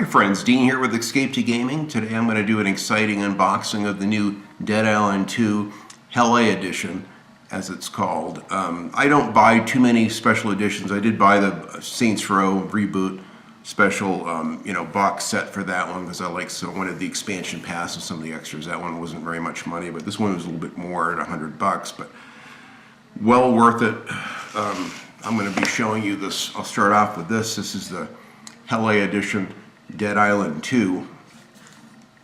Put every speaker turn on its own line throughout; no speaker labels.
Hi friends, Dean here with Escape to Gaming. Today I'm going to do an exciting unboxing of the new Dead Island 2 LA edition, as it's called. I don't buy too many special editions. I did buy the Saints Row reboot special box set for that one because I wanted the expansion pass and some of the extras. That one wasn't very much money, but this one was a little bit more at $100, but well worth it. I'm going to be showing you this. I'll start off with this. This is the LA edition Dead Island 2.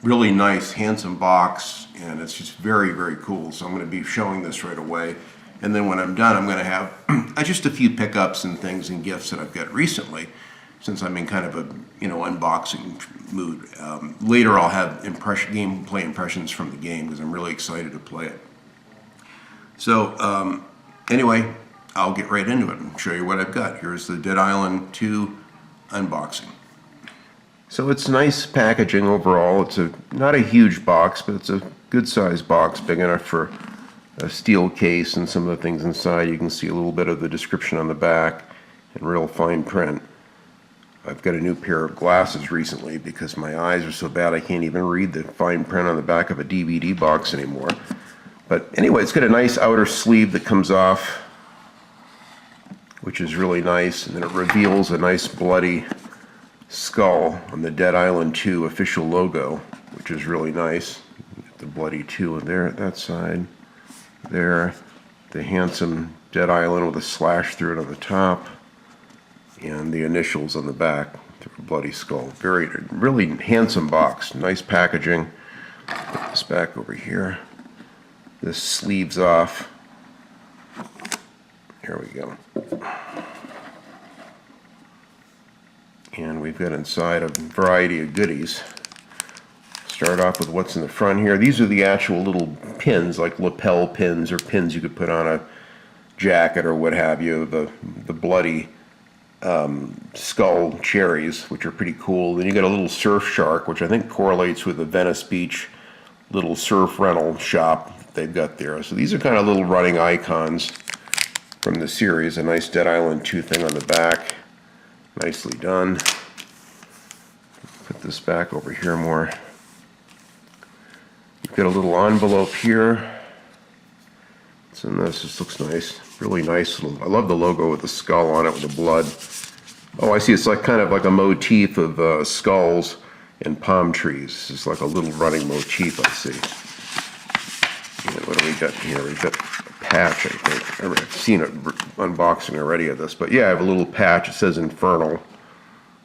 Really nice, handsome box, and it's just very, very cool. So I'm going to be showing this right away. And then when I'm done, I'm going to have just a few pickups and things and gifts that I've got recently, since I'm in kind of a unboxing mood. Later I'll have gameplay impressions from the game because I'm really excited to play it. So anyway, I'll get right into it and show you what I've got. Here's the Dead Island 2 unboxing. So it's nice packaging overall. It's not a huge box, but it's a good sized box, big enough for a steel case and some of the things inside. You can see a little bit of the description on the back and real fine print. I've got a new pair of glasses recently because my eyes are so bad I can't even read the fine print on the back of a DVD box anymore. But anyway, it's got a nice outer sleeve that comes off, which is really nice, and then it reveals a nice bloody skull on the Dead Island 2 official logo, which is really nice. The bloody 2 there at that side. There, the handsome Dead Island with a slash through it on the top, and the initials on the back, the bloody skull. Really handsome box, nice packaging. Put this back over here. This sleeves off. Here we go. And we've got inside a variety of goodies. Start off with what's in the front here. These are the actual little pins, like lapel pins or pins you could put on a jacket or what have you. The bloody skull cherries, which are pretty cool. Then you got a little surf shark, which I think correlates with the Venice Beach little surf rental shop they've got there. So these are kind of little running icons from the series. A nice Dead Island 2 thing on the back. Nicely done. Put this back over here more. You've got a little envelope here. What's in this? This looks nice. Really nice. I love the logo with the skull on it with the blood. Oh, I see. It's like kind of like a motif of skulls and palm trees. It's like a little running motif, I see. And what do we got here? We've got patch, I think. I've seen it unboxing already of this, but yeah, I have a little patch. It says Infernal.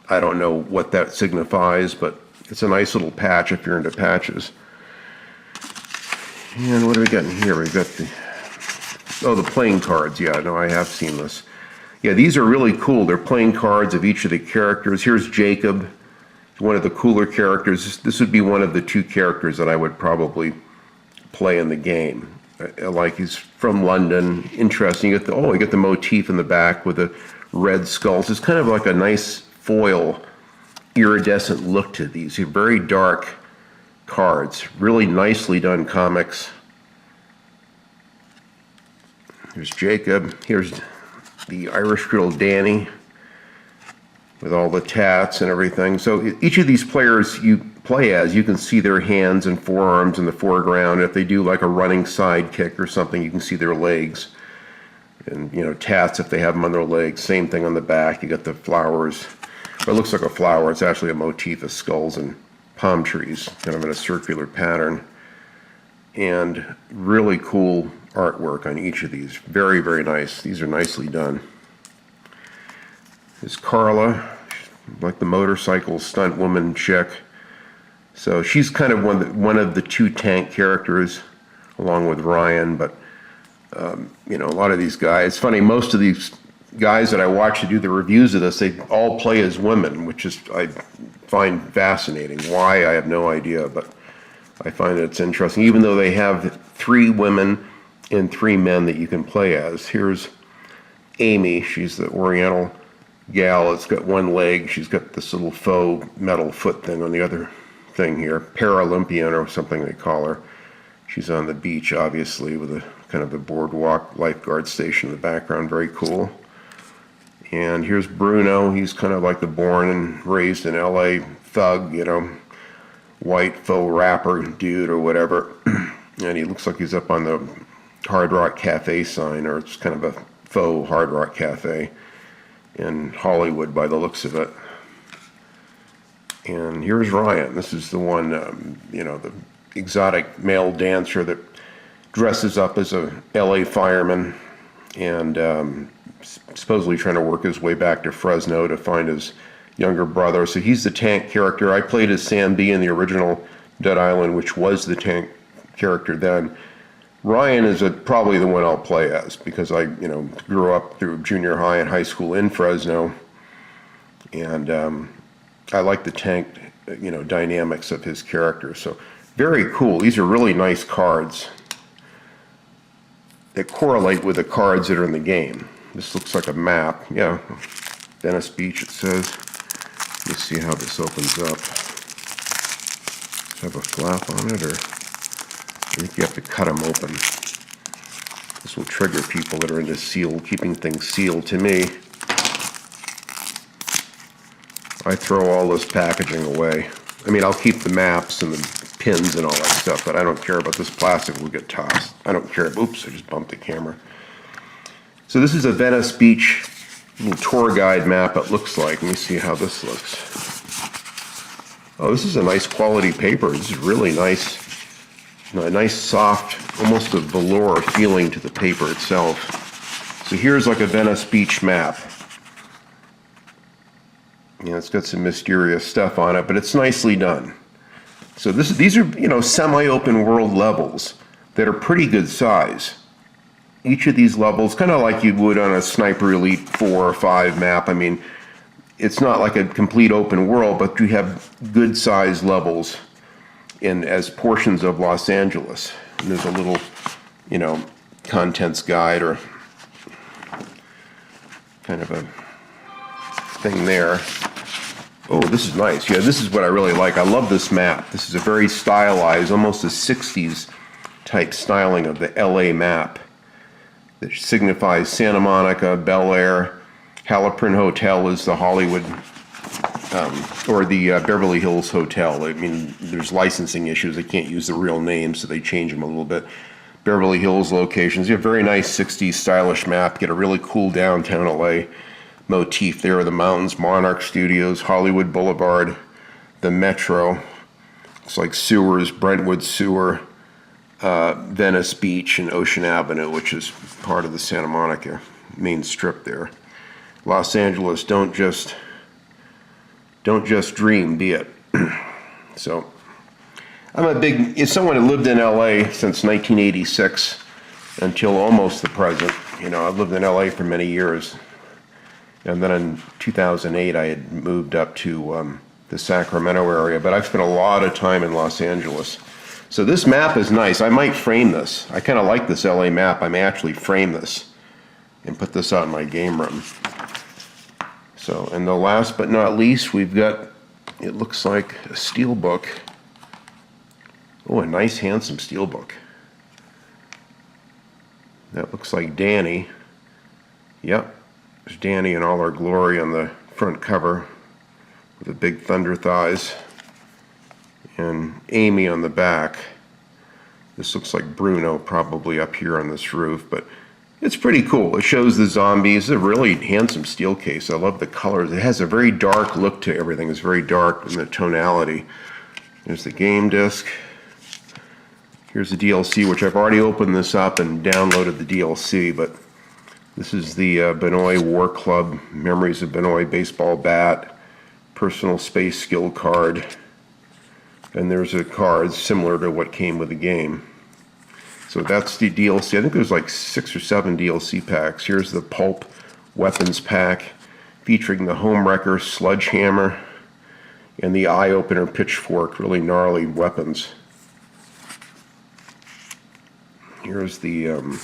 I don't know what that signifies, but it's a nice little patch if you're into patches. And what do we got in here? We've got the playing cards. Yeah, no, I have seen this. Yeah, these are really cool. They're playing cards of each of the characters. Here's Jacob, one of the cooler characters. This would be one of the 2 characters that I would probably play in the game. Like, he's from London. Interesting. You get the motif in the back with the red skulls. It's kind of like a nice foil, iridescent look to these. They're very dark cards. Really nicely done comics. Here's Jacob. Here's the Irish girl Danny with all the tats and everything. So each of these players you play as, you can see their hands and forearms in the foreground. If they do like a running side kick or something, you can see their legs. And tats if they have them on their legs. Same thing on the back. You got the flowers. It looks like a flower. It's actually a motif of skulls and palm trees, kind of in a circular pattern. And really cool artwork on each of these. Very, very nice. These are nicely done. There's Carla, like the motorcycle stunt woman chick. So she's kind of one of the 2 tank characters, along with Ryan. But a lot of these guys. It's funny. Most of these guys that I watch to do the reviews of this, they all play as women, which is I find fascinating. Why, I have no idea, but I find that it's interesting. Even though they have 3 women and 3 men that you can play as. Here's Amy. She's the Oriental gal. It's got 1 leg. She's got this little faux metal foot thing on the other thing here. Paralympian or something they call her. She's on the beach, obviously, with a kind of a boardwalk lifeguard station in the background. Very cool. And here's Bruno. He's kind of like the born and raised in LA thug, you know, white faux rapper dude or whatever. And he looks like he's up on the Hard Rock Cafe sign, or it's kind of a faux Hard Rock Cafe in Hollywood by the looks of it. And here's Ryan. This is the one, you know, the exotic male dancer that dresses up as a LA fireman and supposedly trying to work his way back to Fresno to find his younger brother. So he's the tank character. I played as Sam B in the original Dead Island, which was the tank character then. Ryan is probably the one I'll play as, because I, you know, grew up through junior high and high school in Fresno, and I like the tank, you know, dynamics of his character. So very cool. These are really nice cards that correlate with the cards that are in the game. This looks like a map. Yeah, Venice Beach, it says. Let me see how this opens up. Does it have a flap on it, or I think you have to cut them open. This will trigger people that are into keeping things sealed. To me, I throw all this packaging away. I mean, I'll keep the maps and the pins and all that stuff, but I don't care about this plastic. Will get tossed. I don't care. Oops, I just bumped the camera. So this is a Venice Beach little tour guide map, it looks like. Let me see how this looks. Oh, this is a nice quality paper. This is really nice. A nice soft, almost a velour feeling to the paper itself. So here's like a Venice Beach map. You know, it's got some mysterious stuff on it, but it's nicely done. So these are, you know, semi-open world levels that are pretty good size. Each of these levels, kind of like you would on a Sniper Elite 4 or 5 map. I mean, it's not like a complete open world, but you have good size levels as portions of Los Angeles. And there's a little, you know, contents guide or kind of a thing there. Oh, this is nice. Yeah, this is what I really like. I love this map. This is a very stylized, almost a 60s type styling of the LA map that signifies Santa Monica, Bel Air. Halpern Hotel is the Hollywood or the Beverly Hills Hotel. I mean, there's licensing issues. They can't use the real names, so they change them a little bit. Beverly Hills locations. You have a very nice 60s stylish map. Get a really cool downtown LA motif there. The mountains, Monarch Studios, Hollywood Boulevard, the Metro. It's like sewers, Brentwood Sewer, Venice Beach, and Ocean Avenue, which is part of the Santa Monica main strip there. Los Angeles, don't just dream, be it. So I'm as someone who lived in LA since 1986 until almost the present. You know, I've lived in LA for many years. And then in 2008, I had moved up to the Sacramento area, but I've spent a lot of time in Los Angeles. So this map is nice. I might frame this. I kind of like this LA map. I may actually frame this and put this out in my game room. So, and the last but not least, we've got, it looks like a steel book. Oh, a nice, handsome steel book. That looks like Danny. Yep, there's Danny in all her glory on the front cover with the big thunder thighs. And Amy on the back. This looks like Bruno probably up here on this roof, but it's pretty cool. It shows the zombies. It's a really handsome steel case. I love the colors. It has a very dark look to everything. It's very dark in the tonality. There's the game disc. Here's the DLC, which I've already opened this up and downloaded the DLC, but this is the Benoit War Club Memories of Benoit baseball bat, personal space skill card, and there's a card similar to what came with the game. So that's the DLC. I think there's like 6 or 7 DLC packs. Here's the Pulp Weapons pack featuring the Homewrecker Sledgehammer and the Eye Opener Pitchfork, really gnarly weapons. Here's the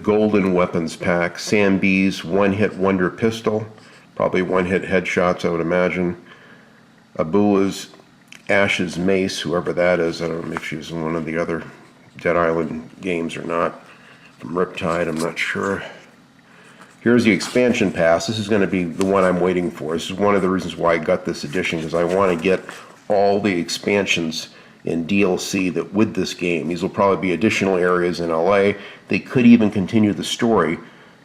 Golden Weapons pack, Sam B's One-Hit Wonder Pistol, probably one-hit headshots I would imagine. Abula's Ash's Mace, whoever that is. I don't know if she's in one of the other Dead Island games or not. From Riptide, I'm not sure. Here's the expansion pass. This is going to be the one I'm waiting for. This is one of the reasons why I got this edition, because I want to get all the expansions and DLC that with this game. These will probably be additional areas in LA. They could even continue the story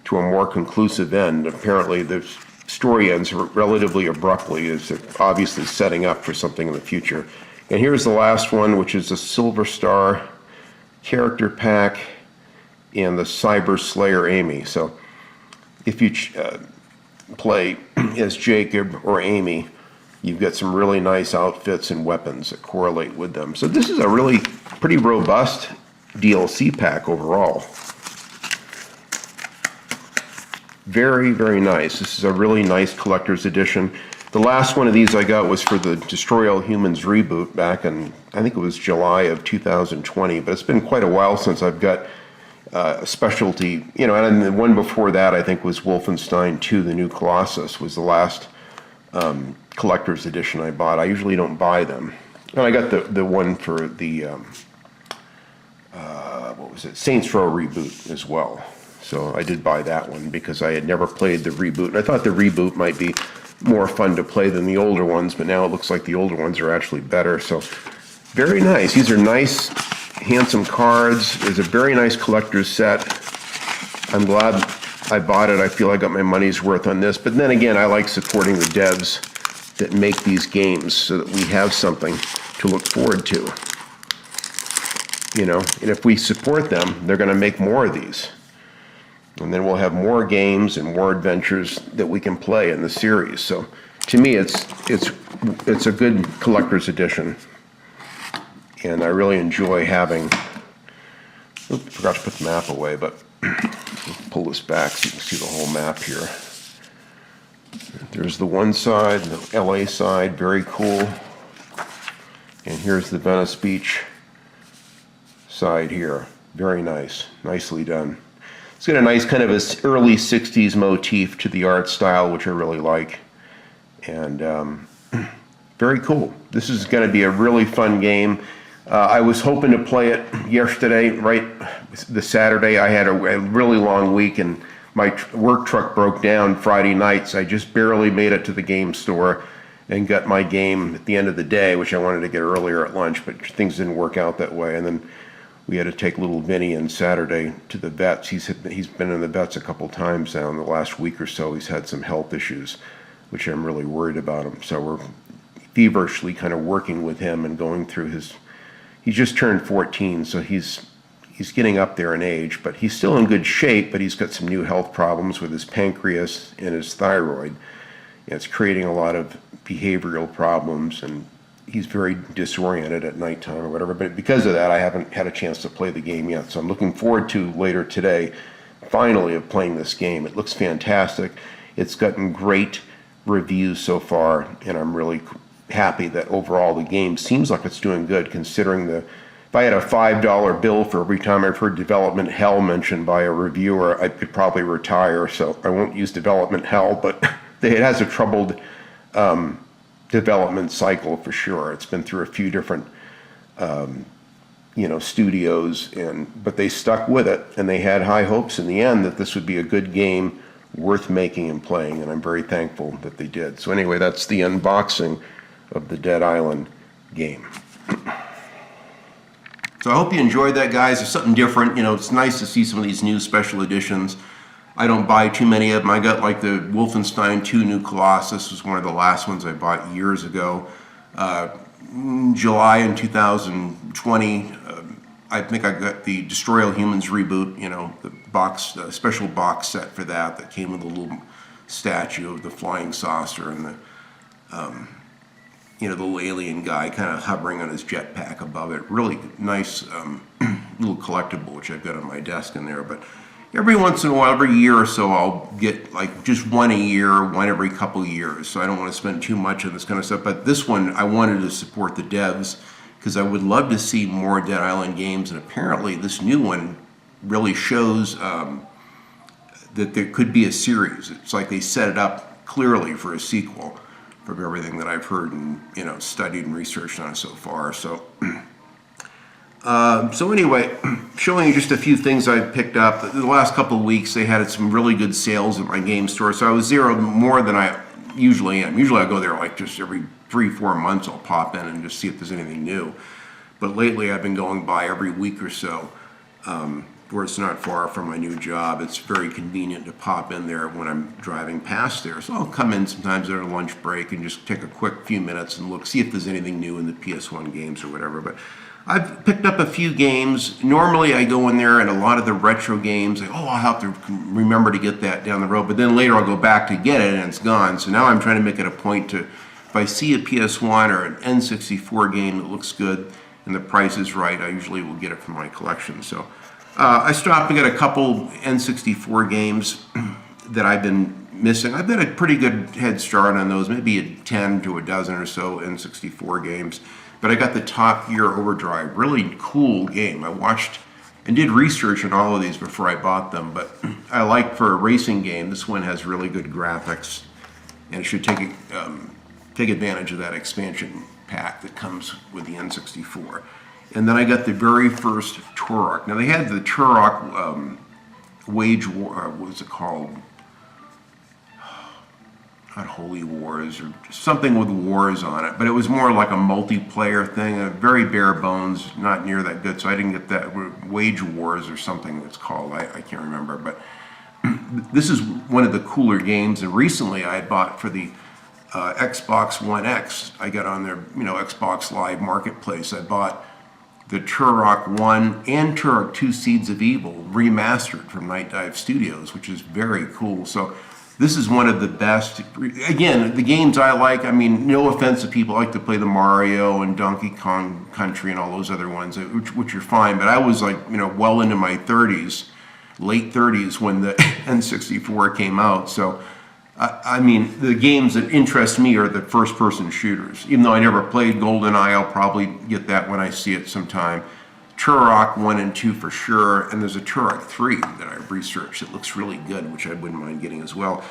to a more conclusive end. Apparently the story ends relatively abruptly, as they're obviously setting up for something in the future. And here's the last one, which is the Silver Star character pack and the Cyber Slayer Amy. So if you play as Jacob or Amy, you've got some really nice outfits and weapons that correlate with them. So this is a really pretty robust DLC pack overall. Very, very nice. This is a really nice collector's edition. The last one of these I got was for the Destroy All Humans reboot back in, I think it was July of 2020, but it's been quite a while since I've got a specialty, you know, and the one before that I think was Wolfenstein 2, The New Colossus, was the last collector's edition I bought. I usually don't buy them. And I got the one for the, what was it, Saints Row reboot as well. So I did buy that one because I had never played the reboot. And I thought the reboot might be more fun to play than the older ones, but now it looks like the older ones are actually better. So very nice. These are nice, handsome cards. It's a very nice collector's set. I'm glad I bought it. I feel I got my money's worth on this. But then again, I like supporting the devs that make these games so that we have something to look forward to. You know, and if we support them, they're going to make more of these. And then we'll have more games and more adventures that we can play in the series. So to me, it's a good collector's edition. And I really enjoy having, oops, forgot to put the map away, but pull this back so you can see the whole map here. There's the one side, the LA side, very cool. And here's the Venice Beach side here. Very nice, nicely done. It's got a nice kind of a early 60s motif to the art style, which I really like. And very cool. This is going to be a really fun game. I was hoping to play it yesterday, right? The Saturday, I had a really long week and my work truck broke down Friday night, so I just barely made it to the game store and got my game at the end of the day, which I wanted to get earlier at lunch, but things didn't work out that way. And then we had to take little Vinny on Saturday to the vets. He's been in the vets a couple times now in the last week or so. He's had some health issues, which I'm really worried about him. So we're feverishly kind of working with him and going through his, he just turned 14, so he's getting up there in age, but he's still in good shape, but he's got some new health problems with his pancreas and his thyroid. And it's creating a lot of behavioral problems, and he's very disoriented at nighttime or whatever. But because of that, I haven't had a chance to play the game yet. So I'm looking forward to later today, finally, of playing this game. It looks fantastic. It's gotten great reviews so far, and I'm really happy that overall the game seems like it's doing good, considering the, if I had a $5 bill for every time I've heard development hell mentioned by a reviewer, I could probably retire. So I won't use development hell, but it has a troubled development cycle for sure. It's been through a few different studios, but they stuck with it, and they had high hopes in the end that this would be a good game worth making and playing, and I'm very thankful that they did. So anyway, that's the unboxing of the Dead Island game. So I hope you enjoyed that, guys. It's something different. You know, it's nice to see some of these new special editions. I don't buy too many of them. I got like the Wolfenstein 2 New Colossus was one of the last ones I bought years ago. July in 2020, I think I got the Destroy All Humans reboot, you know, the box, special box set for that came with a little statue of the flying saucer and the, the little alien guy kind of hovering on his jetpack above it. Really nice little collectible, which I've got on my desk in there. But every once in a while, every year or so, I'll get like just one a year, one every couple years. So I don't want to spend too much on this kind of stuff. But this one, I wanted to support the devs because I would love to see more Dead Island games. And apparently this new one really shows that there could be a series. It's like they set it up clearly for a sequel from everything that I've heard and, studied and researched on it so far. So So anyway, showing you just a few things I picked up. The last couple of weeks, they had some really good sales at my game store. So I was there more than I usually am. Usually I go there like just every 3-4 months. I'll pop in and just see if there's anything new. But lately I've been going by every week or so, where it's not far from my new job. It's very convenient to pop in there when I'm driving past there. So I'll come in sometimes at a lunch break and just take a quick few minutes and look, see if there's anything new in the PS1 games or whatever. But I've picked up a few games. Normally I go in there and a lot of the retro games, like, oh, I'll have to remember to get that down the road. But then later I'll go back to get it and it's gone. So now I'm trying to make it a point to, if I see a PS1 or an N64 game that looks good and the price is right, I usually will get it from my collection. So I stopped and got a couple N64 games that I've been missing. I've got a pretty good head start on those, maybe 10 to a dozen or so N64 games. But I got the Top Gear Overdrive, really cool game. I watched and did research on all of these before I bought them, but I like for a racing game, this one has really good graphics and it should take advantage of that expansion pack that comes with the N64. And then I got the very first Turok. Now they had the Turok Wage War, what was it called? Not Holy Wars or something with wars on it, but it was more like a multiplayer thing, a very bare bones, not near that good. So I didn't get that. Wage Wars or something it's called. I can't remember, but this is one of the cooler games. And recently I bought for the Xbox One X. I got on their Xbox Live Marketplace. I bought the Turok 1 and Turok 2 Seeds of Evil remastered from Night Dive Studios, which is very cool. So this is one of the best. Again, the games I like, I mean, no offense to people who like to play the Mario and Donkey Kong Country and all those other ones, which are fine, but I was like, well into my 30s, late 30s when the N64 came out. So, I mean, the games that interest me are the first-person shooters. Even though I never played GoldenEye, I'll probably get that when I see it sometime. Turok 1 and 2 for sure, and there's a Turok 3 that I've researched that looks really good, which I wouldn't mind getting as well.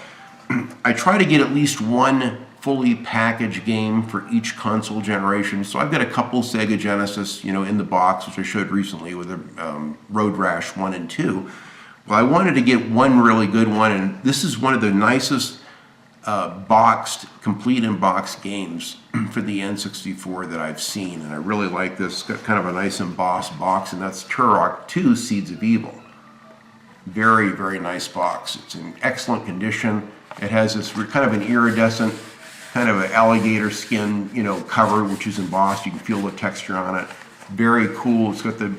I try to get at least one fully packaged game for each console generation, so I've got a couple Sega Genesis, in the box, which I showed recently with the Road Rash 1 and 2. Well, I wanted to get one really good one, and this is one of the nicest complete in-box games for the N64 that I've seen, and I really like this. It's got kind of a nice embossed box, and that's Turok 2 Seeds of Evil. Very, very nice box. It's in excellent condition. It has this kind of an iridescent, kind of an alligator skin, cover, which is embossed. You can feel the texture on it. Very cool. It's got the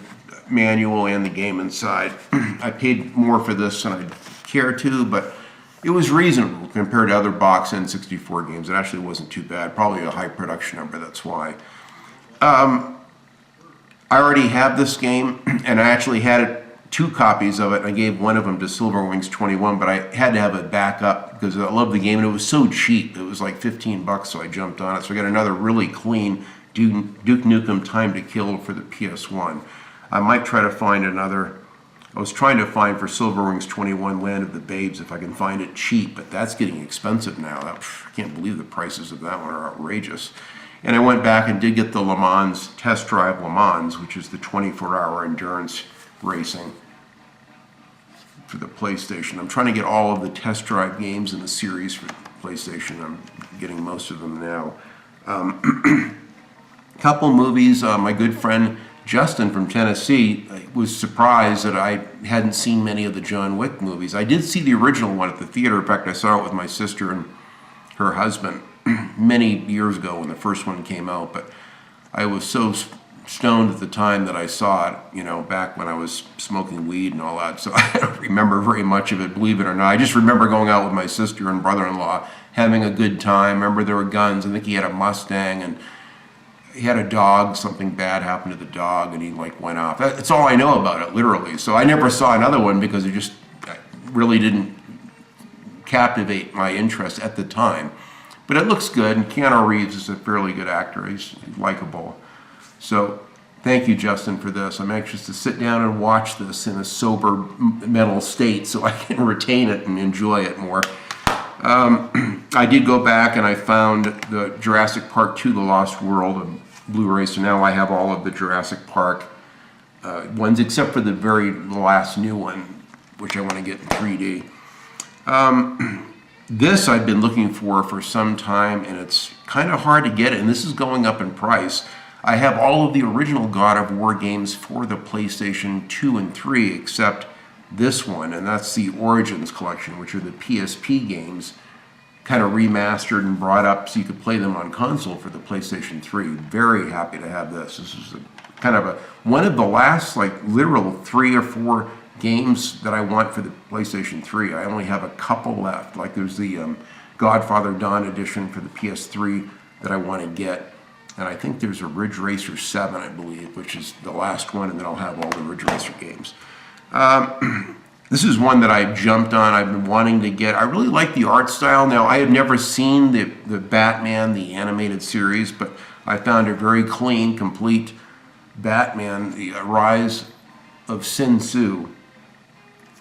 manual and the game inside. I paid more for this than I'd care to, but it was reasonable compared to other box N64 games. It actually wasn't too bad. Probably a high production number, that's why. I already have this game, and I actually had 2 copies of it. I gave one of them to Silverwings 21, but I had to have it back up because I love the game, and it was so cheap. It was like $15, so I jumped on it. So I got another really clean Duke Nukem Time to Kill for the PS1. I might try to find another. I was trying to find for Silverwings 21 Land of the Babes if I can find it cheap, but that's getting expensive now. I can't believe the prices of that one are outrageous. And I went back and did get the Le Mans Test Drive Le Mans, which is the 24-hour endurance racing for the PlayStation. I'm trying to get all of the Test Drive games in the series for PlayStation. I'm getting most of them now. Couple movies. My good friend Justin from Tennessee was surprised that I hadn't seen many of the John Wick movies. I did see the original one at the theater. In fact, I saw it with my sister and her husband many years ago when the first one came out, but I was so stoned at the time that I saw it, back when I was smoking weed and all that, so I don't remember very much of it, believe it or not. I just remember going out with my sister and brother-in-law, having a good time. Remember there were guns. I think he had a Mustang, and he had a dog. Something bad happened to the dog, and he went off. That's all I know about it, literally. So I never saw another one because it just really didn't captivate my interest at the time. But it looks good, and Keanu Reeves is a fairly good actor. He's likable. So thank you, Justin, for this. I'm anxious to sit down and watch this in a sober mental state so I can retain it and enjoy it more. I did go back and I found the Jurassic Park 2, The Lost World of Blu-ray, so now I have all of the Jurassic Park ones, except for the very last new one, which I want to get in 3D. This I've been looking for some time, and it's kind of hard to get it, and this is going up in price. I have all of the original God of War games for the PlayStation 2 and 3, except this one, and that's the Origins collection, which are the PSP games, kind of remastered and brought up so you could play them on console for the PlayStation 3. Very happy to have this. This is one of the last, like, literal 3 or 4 games that I want for the PlayStation 3. I only have a couple left. Like, there's the Godfather Dawn edition for the PS3 that I want to get. And I think there's a Ridge Racer 7, I believe, which is the last one, and then I'll have all the Ridge Racer games. This is one that I jumped on. I've been wanting to get. I really like the art style. Now, I have never seen the Batman, the animated series, but I found a very clean, complete Batman, the Rise of Sin Tzu.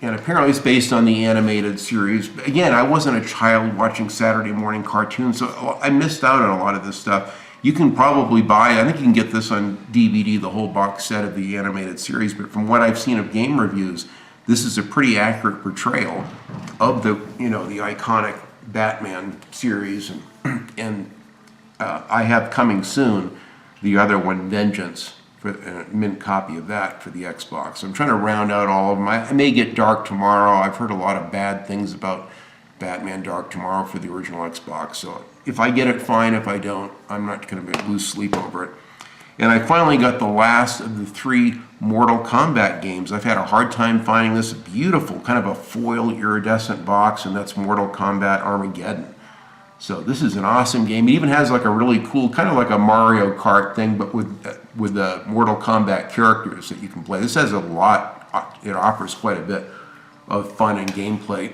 And apparently it's based on the animated series. Again, I wasn't a child watching Saturday morning cartoons, so I missed out on a lot of this stuff. You can probably buy, I think you can get this on DVD, the whole box set of the animated series, but from what I've seen of game reviews, this is a pretty accurate portrayal of the iconic Batman series. And I have coming soon the other one, Vengeance, for a mint copy of that for the Xbox. I'm trying to round out all of them. I may get Dark Tomorrow. I've heard a lot of bad things about Batman Dark Tomorrow for the original Xbox. So if I get it, fine. If I don't, I'm not going to lose sleep over it. And I finally got the last of the 3 Mortal Kombat games. I've had a hard time finding this beautiful, kind of a foil iridescent box, and that's Mortal Kombat Armageddon. So this is an awesome game. It even has like a really cool, kind of like a Mario Kart thing, but with the Mortal Kombat characters that you can play. This has a lot. It offers quite a bit of fun and gameplay,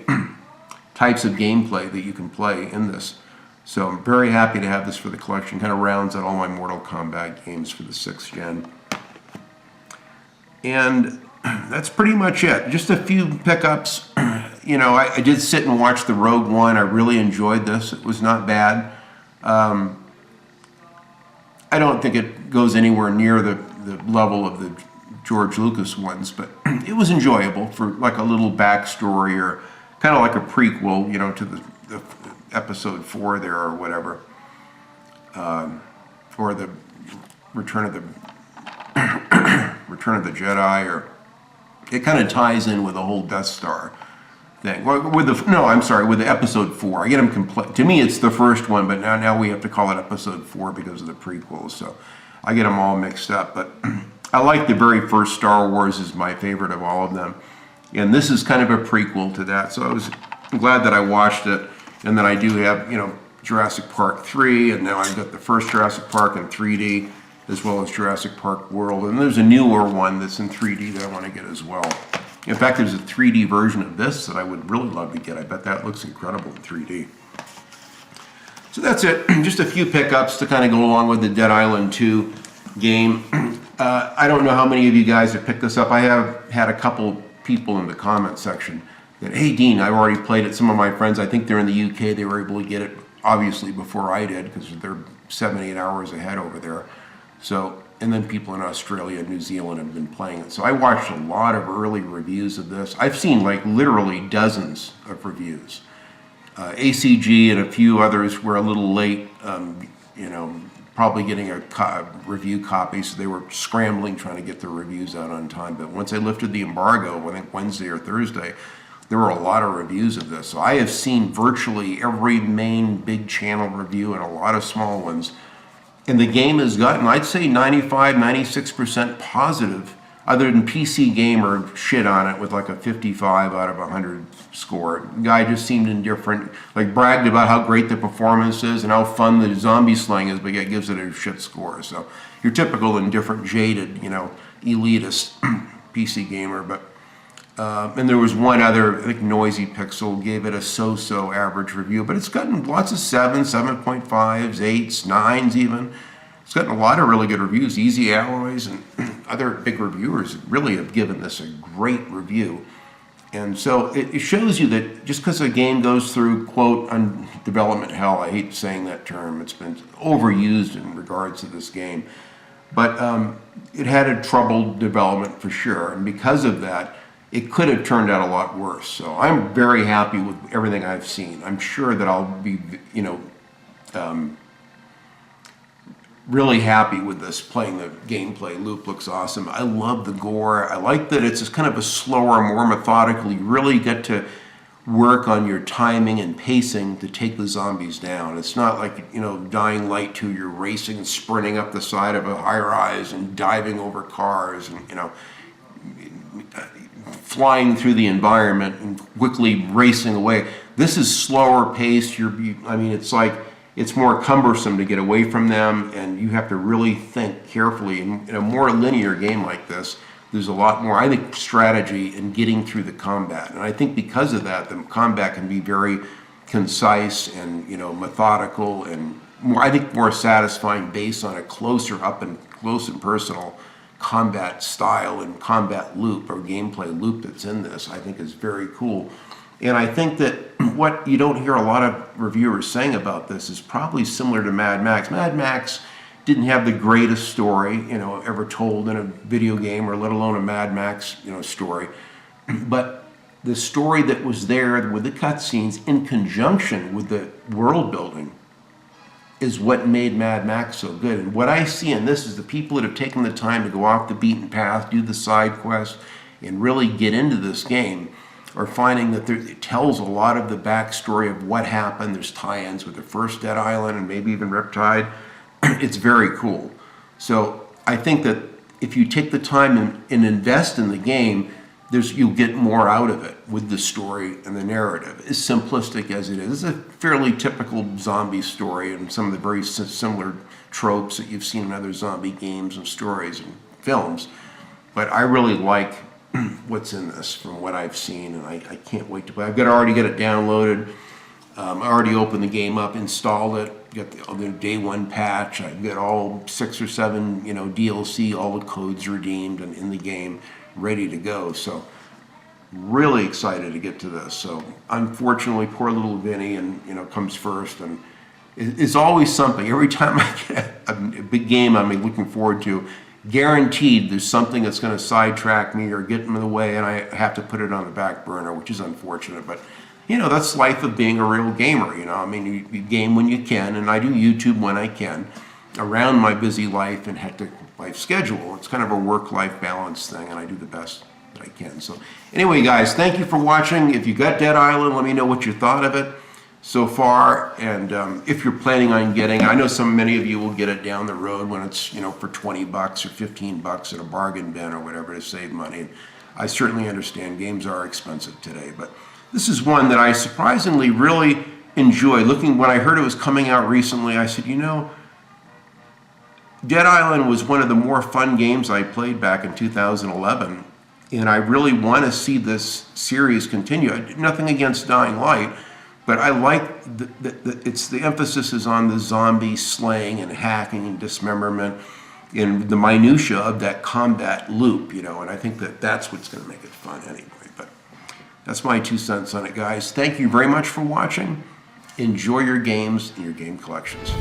types of gameplay that you can play in this. So I'm very happy to have this for the collection. Kind of rounds out all my Mortal Kombat games for the 6th gen. And that's pretty much it. Just a few pickups. I did sit and watch the Rogue One. I really enjoyed this. It was not bad. I don't think it goes anywhere near the level of the George Lucas ones, but it was enjoyable for like a little backstory or kind of like a prequel, to the episode 4 there or whatever, or the Return of the Jedi, or it kind of ties in with the whole Death Star thing. With the episode 4. I get them to me, it's the first one, but now we have to call it episode 4 because of the prequels. So I get them all mixed up. But I like the very first Star Wars is my favorite of all of them, and this is kind of a prequel to that. So I was glad that I watched it. And then I do have, Jurassic Park 3, and now I've got the first Jurassic Park in 3D, as well as Jurassic Park World. And there's a newer one that's in 3D that I want to get as well. In fact, there's a 3D version of this that I would really love to get. I bet that looks incredible in 3D. So that's it. Just a few pickups to kind of go along with the Dead Island 2 game. I don't know how many of you guys have picked this up. I have had a couple people in the comment section that, hey, Dean, I already played it. Some of my friends, I think they're in the UK, they were able to get it, obviously, before I did, because they're 7-8 hours ahead over there. So, and then people in Australia and New Zealand have been playing it. So I watched a lot of early reviews of this. I've seen, like, literally dozens of reviews. ACG and a few others were a little late, probably getting a review copy, so they were scrambling trying to get their reviews out on time. But once they lifted the embargo, I think Wednesday or Thursday, there were a lot of reviews of this. So I have seen virtually every main big channel review and a lot of small ones. And the game has gotten, I'd say, 95, 96% positive, other than PC Gamer shit on it with like a 55 out of 100 score. The guy just seemed indifferent, like bragged about how great the performance is and how fun the zombie slaying is, but yet gives it a shit score. So your typical indifferent, jaded, elitist PC Gamer. But and there was one other, I think Noisy Pixel gave it a so-so average review, but it's gotten lots of 7s, 7.5s, 8s, 9s even. It's gotten a lot of really good reviews. Easy Alloys and other big reviewers really have given this a great review. And so it shows you that just because a game goes through, quote, development hell, I hate saying that term, it's been overused in regards to this game. But it had a troubled development for sure, and because of that, it could have turned out a lot worse. So I'm very happy with everything I've seen. I'm sure that I'll be, really happy with this. Playing the gameplay loop looks awesome. I love the gore. I like that it's just kind of a slower, more methodical. You really get to work on your timing and pacing to take the zombies down. It's not like, Dying Light 2, you're racing and sprinting up the side of a high-rise and diving over cars and, flying through the environment and quickly racing away. This is slower paced. It's like it's more cumbersome to get away from them, and you have to really think carefully. In a more linear game like this, there's a lot more, I think, strategy in getting through the combat. And I think because of that, the combat can be very concise and, methodical and more satisfying based on a close and personal combat style and combat loop or gameplay loop that's in this. I think is very cool. And I think that what you don't hear a lot of reviewers saying about this is probably similar to Mad Max. Mad Max didn't have the greatest story, ever told in a video game, or let alone a Mad Max, story. But the story that was there with the cutscenes in conjunction with the world building is what made Mad Max so good. And what I see in this is the people that have taken the time to go off the beaten path, do the side quests, and really get into this game are finding that it tells a lot of the backstory of what happened. There's tie-ins with the first Dead Island and maybe even Riptide. It's very cool. So I think that if you take the time and invest in the game, you'll get more out of it with the story and the narrative. As simplistic as it is, it's a fairly typical zombie story and some of the very similar tropes that you've seen in other zombie games and stories and films. But I really like what's in this from what I've seen, and I can't wait to play. I've already got it downloaded. I already opened the game up, installed it, got the day one patch. I've got all 6 or 7, DLC, all the codes redeemed and in the game, ready to go. So really excited to get to this. So unfortunately, poor little Vinny, and comes first, and it's always something. Every time I get a big game I'm looking forward to, guaranteed there's something that's going to sidetrack me or get in the way, and I have to put it on the back burner, which is unfortunate. But that's life of being a real gamer. You game when you can, and I do YouTube when I can around my busy life and hectic life schedule. It's kind of a work-life balance thing, and I do the best that I can. So anyway, guys, thank you for watching. If you got Dead Island, let me know what you thought of it so far, and if you're planning on getting, I know many of you will get it down the road when it's for $20 or $15 at a bargain bin or whatever to save money. And I certainly understand games are expensive today, but this is one that I surprisingly really enjoy. When I heard it was coming out recently, I said, Dead Island was one of the more fun games I played back in 2011, and I really want to see this series continue. Nothing against Dying Light, but I like the emphasis is on the zombie slaying and hacking and dismemberment and the minutia of that combat loop, and I think that's what's going to make it fun anyway. But that's my 2 cents on it, guys. Thank you very much for watching. Enjoy your games and your game collections.